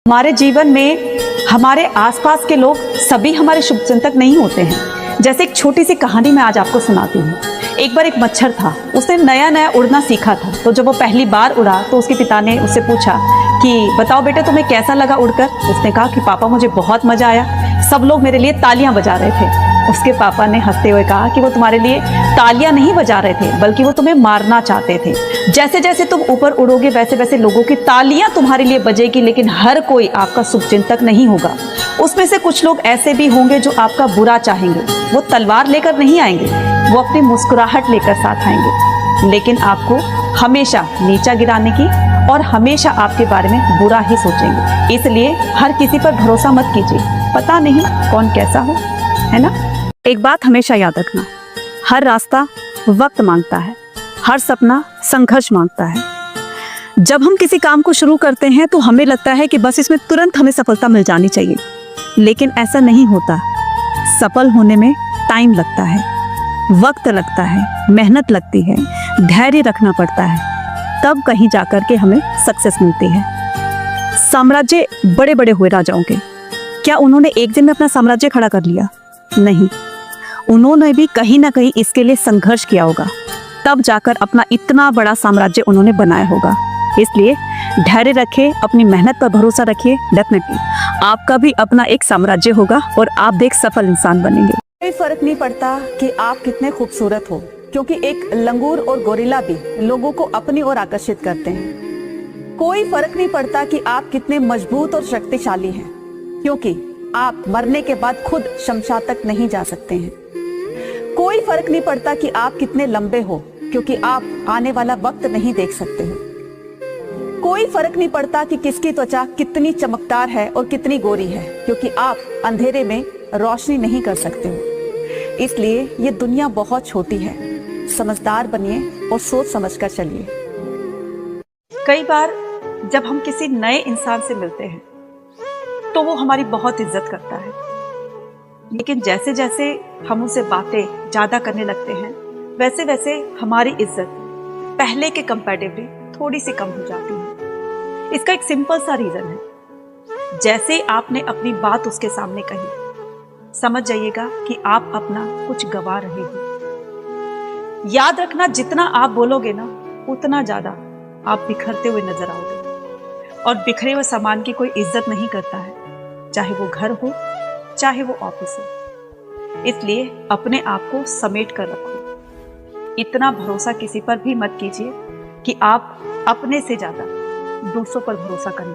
हमारे जीवन में हमारे आसपास के लोग सभी हमारे शुभचिंतक नहीं होते हैं। जैसे एक छोटी सी कहानी मैं आज आपको सुनाती हूँ। एक बार एक मच्छर था, उसने नया नया उड़ना सीखा था। तो जब वो पहली बार उड़ा तो उसके पिता ने उससे पूछा कि बताओ बेटे तुम्हें कैसा लगा उड़कर। उसने कहा कि पापा मुझे बहुत मजा आया, सब लोग मेरे लिए तालियां बजा रहे थे। उसके पापा ने हंसते हुए कहा कि वो तुम्हारे लिए तालियां नहीं बजा रहे थे, बल्कि वो तुम्हें मारना चाहते थे। जैसे जैसे तुम ऊपर उड़ोगे वैसे वैसे लोगों की तालियां तुम्हारे लिए बजेगी, लेकिन हर कोई आपका शुभचिंतक नहीं होगा। उसमें से कुछ लोग ऐसे भी होंगे जो आपका बुरा चाहेंगे। वो तलवार लेकर नहीं आएंगे, वो अपनी मुस्कुराहट लेकर साथ आएंगे, लेकिन आपको हमेशा नीचा गिराने की और हमेशा आपके बारे में बुरा ही सोचेंगे। इसलिए हर किसी पर भरोसा मत कीजिए, पता नहीं कौन कैसा हो, है ना। एक बात हमेशा याद रखना, हर रास्ता वक्त मांगता है, हर सपना संघर्ष मांगता है। जब हम किसी काम को शुरू करते हैं तो हमें लगता है कि बस इसमें तुरंत हमें सफलता मिल जानी चाहिए, लेकिन ऐसा नहीं होता। सफल होने में टाइम लगता है, वक्त लगता है, मेहनत लगती है, धैर्य रखना पड़ता है, तब कहीं जाकर के हमें सक्सेस मिलती है। साम्राज्य बड़े बड़े हुए राजाओं के, क्या उन्होंने एक दिन में अपना साम्राज्य खड़ा कर लिया? नहीं, उन्होंने भी कहीं ना कहीं इसके लिए संघर्ष किया होगा, तब जाकर अपना इतना बड़ा साम्राज्य उन्होंने बनाया होगा। इसलिए धैर्य रखिए, अपनी मेहनत पर भरोसा रखिए, डेफिनेटली आपका भी अपना एक साम्राज्य होगा और आप भी एक सफल इंसान बनेंगे। कोई फर्क नहीं पड़ता कि आप कितने खूबसूरत हो, क्योंकि एक लंगूर और गोरिल्ला भी लोगों को अपनी ओर आकर्षित करते हैं। कोई फर्क नहीं पड़ता कि आप कितने मजबूत और शक्तिशाली हैं, क्योंकि आप मरने के बाद खुद शमशान तक नहीं जा सकते हैं। कोई फर्क नहीं पड़ता कि आप कितने लंबे हो, क्योंकि आप आने वाला वक्त नहीं देख सकते हो। कोई फर्क नहीं पड़ता कि किसकी त्वचा कितनी चमकदार है और कितनी गोरी है, क्योंकि आप अंधेरे में रोशनी नहीं कर सकते हो। इसलिए ये दुनिया बहुत छोटी है, समझदार बनिए और सोच समझकर चलिए। कई बार जब हम किसी नए इंसान से मिलते हैं तो वो हमारी बहुत इज्जत करता है, लेकिन जैसे जैसे हम उनसे बातें ज्यादा करने लगते हैं वैसे वैसे हमारी इज्जत पहले के कंपैरेटिवली थोड़ी सी कम हो जाती है। इसका एक सिंपल सा रीजन है, जैसे आपने अपनी बात उसके सामने कही, समझ जाइएगा कि आप अपना कुछ गवा रहे हो। याद रखना, जितना आप बोलोगे ना उतना ज्यादा आप बिखरते हुए नजर आओगे, और बिखरे हुए सामान की कोई इज्जत नहीं करता है, चाहे वो घर हो चाहे वो ऑफिस हो। इसलिए अपने आप को समेट कर रखो। इतना भरोसा किसी पर भी मत कीजिए कि आप अपने से ज्यादा दूसरों पर भरोसा करने